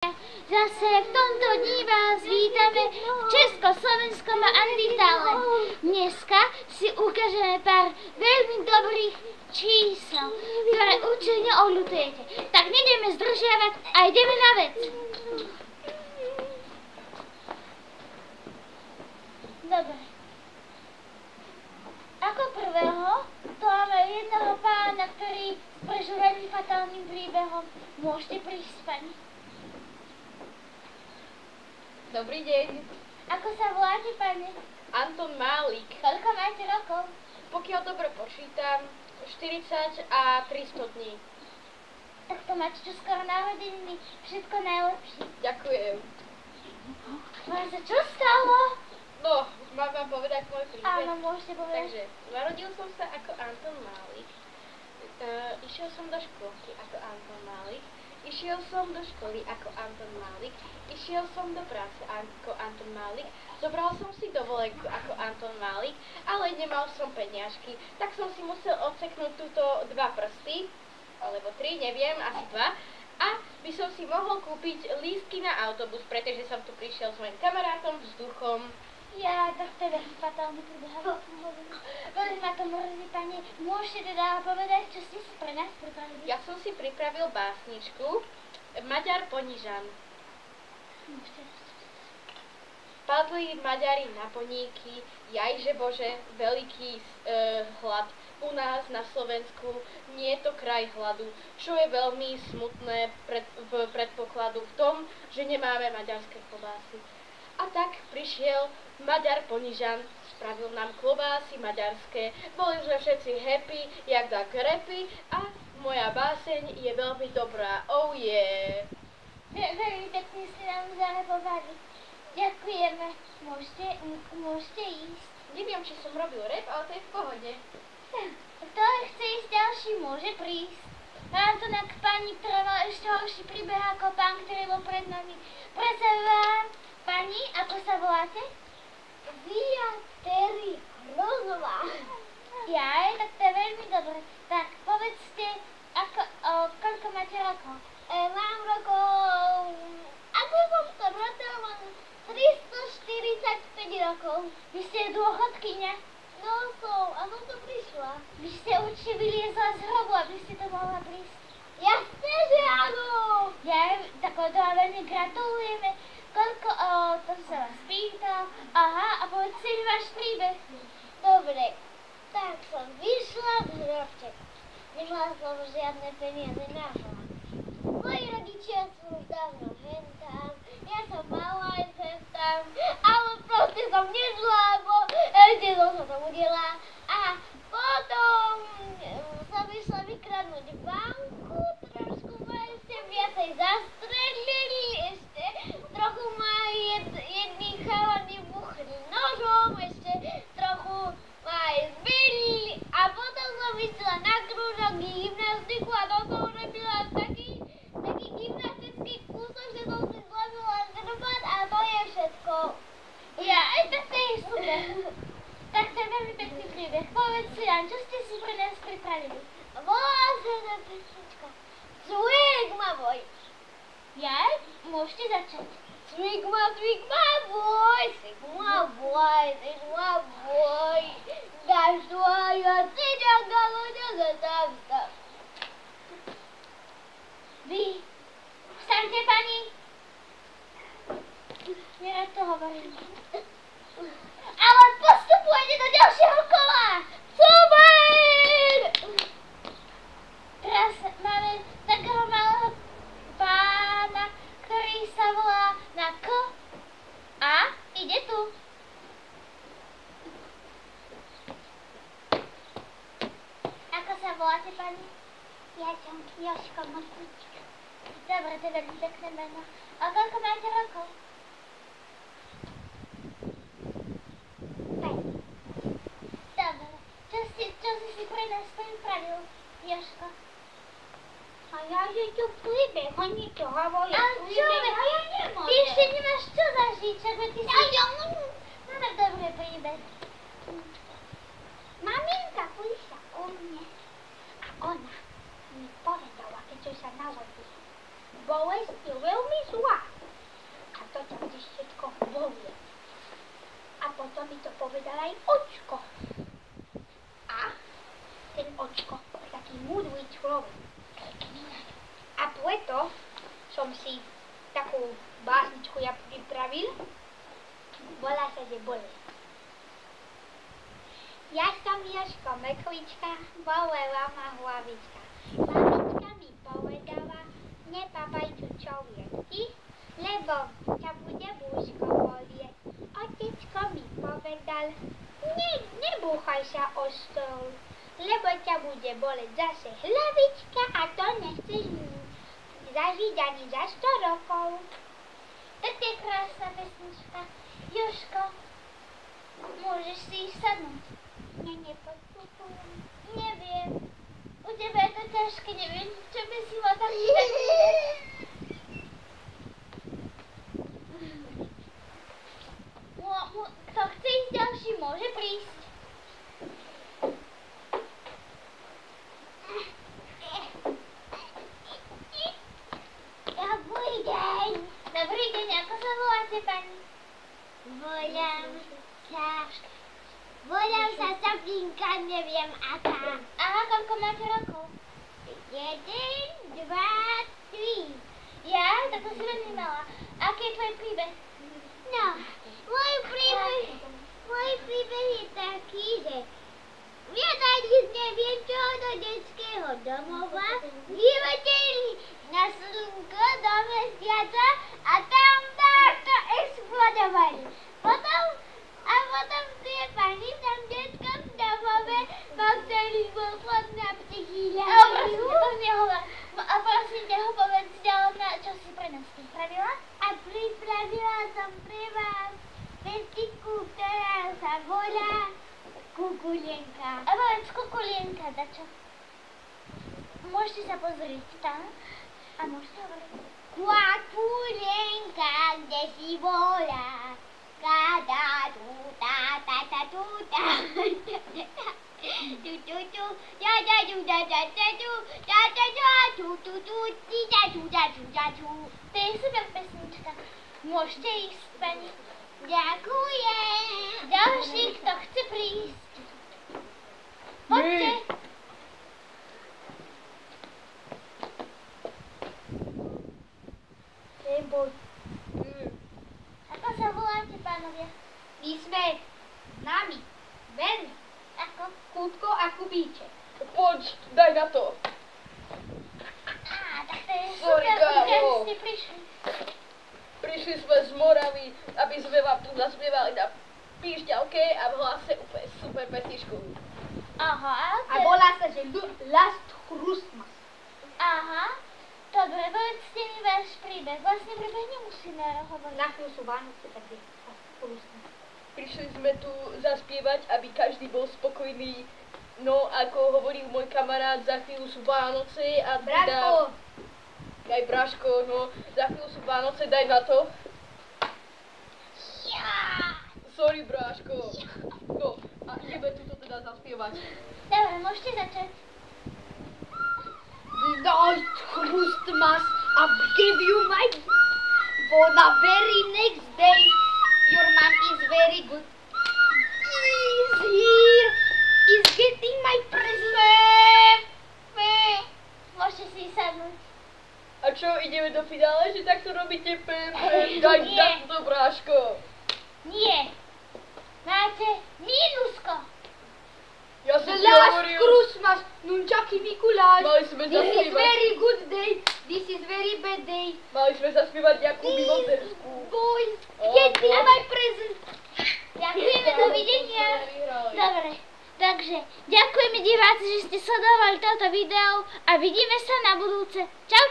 Zase v tomto dni vás vítame v československom Anditále. Dneska si ukážeme pár veľmi dobrých čísel, ktoré určite neodľutujete. Tak nejdeme zdržiavať a ideme na vec. Dobre. Ako prvého, to máme jedného pána, ktorý prežil veľmi fatálnym príbehom. Môžete prísť, pani. Dobrý deň. Ako sa voláte, pani? Anton Málik. Koľko máte rokov? Pokiaľ dobre počítam, 40 a 300 dní. Tak to máte čo skoro narodeniny. Všetko najlepšie. Ďakujem. Vám sa čo stalo? No, mám vám povedať môj príbeh. Áno, môžete povedať. Takže, narodil som sa ako Anton Málik. Išiel som do škôlky ako Anton Málik. Išiel som do školy ako Anton Málik. Išiel som do práce ako Anton Málik. Zobral som si dovolenku ako Anton Málik, ale nemal som peniažky. Tak som si musel odseknúť túto 2 prsty, alebo 3, neviem, asi 2. A by som si mohol kúpiť lístky na autobus, pretože som tu prišiel s mojim kamarátom, vzduchom. Ja, tak to je veľmi fatálny príbeh. Veľmi ma to mrzí, pani. Môžete teda povedať, čo ste si pre nás pripravili? Ja som si pripravil básničku Maďar Ponižan. Padli Maďari na poníky, jajže Bože, veľký hlad. U nás na Slovensku nie je to kraj hladu, čo je veľmi smutné v predpokladu v tom, že nemáme maďarské klobásy. A tak prišiel Maďar Ponižan, spravil nám klobásy maďarské, boli sme všetci happy, jak tak repy a moja báseň je veľmi dobrá, oh yeah. Veľmi pekne ste nám zarepovali. Ďakujeme. Môžete ísť. Neviem, či som robil rap, ale to je v pohode. Kto chce ísť ďalší, môže prísť. Mám tu na pani, ktorá mala ešte horší príbeh ako pán, ktorý bol pred nami. Predstavujem pani, ako sa voláte? Viateri Hrozová. Jaj, tak to je veľmi dobre. Tak, povedzte, koľko máte rokov? Mám rokov... Ako som to vrátila, mám 345 rokov. Vy ste dôchodkyňa? No som, a som to prišla. Vy ste určite vyliezla z hrobu, aby ste to mohla prísť. Jasné, že áno. Tak to vám veľmi gratulujeme. Koľko, to sa vás pýtal. Aha, a povedzte mi váš príbeh. Dobre, tak som vyšla z hrobčeka. Nemala som žiadne peniaze na hlavu. Moji rodičia sú už dávno hentam, ja som mala aj hentam, ale proste som nežila, bo ešte som sa zobudila. A potom som išla vykradnúť banku, trošku ma ešte viacej zastrelili, ešte trochu ma jedný chalani buchli nožom, ešte trochu ma aj zbili a potom som išla na krúžok gymnastiku a to som robila taký gymnastický kúsok, že som si zlomila chrbát a to je všetko. Ja, aj tak to je super. Tak to je veľmi pekný príbeh. Povedzte nám, čo ste si pre nás pripravili? Volá sa tá pesnička Swigma Boy. Jaj, môžete začať. Swigma, Swigma Boy, Swigma Boy, Swigma Boy. Dáš svoja ciťa, galoďa, tam. Vy, vstaňte, pani. Nerad to hovorím. Ale postupujete do ďalšieho kola. Super! Teraz máme takého malého pána, ktorý sa volá na K. A ide tu. Ako sa voláte, pani? Ja som Jožko Motlička. Dobre, to je veľmi pekné meno. A koľko máte rokov? 5. Dobre. Čo si pre nás pripravil, Jožko? A ja že tu príbeh, oni to hovoria. Ale čo? Ty ešte nemáš čo zažiť, čak ty si... No tak dobrý príbeh. Maminka prišla ku mne a ona mi povedala, keď som sa narodila. bolesť je veľmi zlá. A to ťa bude všetko bolieť. A potom mi to povedal aj očko. A ten očko je taký múdry človek. A preto som si takú básničku ja pripravil. Volá sa, že bolesť. Ja som Jožko Mrkvička, bolela ma hlavička. Mamička mi povedala, nepapaj čučovietky, lebo ťa bude brúško bolieť. Otecko mi povedal, nebúchaj sa o stôl, lebo ťa bude boleť zase hlavička a to nechceš zažiť ani za 100 rokov. Tak je krásna pesnička. Jožko, môžeš si ísť sadnúť. Nepodstupujem. Neviem. U teba je to ťažké, neviem, čo by si ma tak Kto chce ísť ďalší, môže prísť. Dobrý deň. Dobrý deň, ako sa voláte, pani? Volám sa Sopinka, neviem aká. Aha, koľko máte rokov? 1, 2, 3. Ja? Tak to si veľmi malá. Aký je tvoj príbeh? No, môj príbeh je taký, že viac ani neviem čo do detského domova. Vyleteli na slnko do mesiaca a tam to explodovali. Potom tie pani v tom detskom domove, po ktorých bol chod na psychiatriu. A prosím ťa ho povedz ďalej, čo si pre nás pripravila? A pripravila som pre vás pesničku, ktorá sa volá Kukulienka. A povedz Kukulienka, dačo? Môžete sa pozrieť tam a môžete hovoriť. Kukulienka, kde si bola? Kada tuta tata tuta tu tu tu da da du da da da du da da da tu tu tu ti da du da du da du. To je super pesnička. Môžete ísť, pani. Ďakujem. Ďalší, kto chce prísť. Poďte. Neboj. Ako sa voláte, pánovia? My sme nami. Verní. Ako? Kútko a Kubíček. Poď, daj na to. Á, tak to je super, že ste prišli. Prišli sme z Moravy, aby sme vám tu zaspievali na píšťalke a v hlase úplne super pesničku. Aha. A volá sa, že Last Christmas. Aha. Dobre, povedzte mi váš príbeh. Vlastne príbeh nemusíme hovoriť. Na chvíľu sú Vánoce, tak je Last Christmas. Prišli sme tu zaspievať, aby každý bol spokojný. No, ako hovoril môj kamarát, za chvíľu sú Vánoce a Bráško! Aj Bráško, no, za chvíľu sú Vánoce, daj na to. Sorry, Bráško. No, a ideme tu teda zaspievať. Dobre, môžete začať. Last Christmas, I'll give you my... For the very next day, your mom is very good. Is here, is getting my present. Môžete si sadnúť. A čo, ideme do finále, že takto robíte daj to, Bráško. Nie. Máte mínusko. Ja som The ti last hovoril, Christmas, Nunčaky Mikuláš. mali sme This is zaspievať. very good day, this is very bad day. Mali sme zaspievať nejakú mimozersku. Boys, Oh, getting boy. my present. Ďakujeme, dovidenia. Dobre, takže ďakujeme diváci, že ste sledovali toto video a vidíme sa na budúce. Čaute.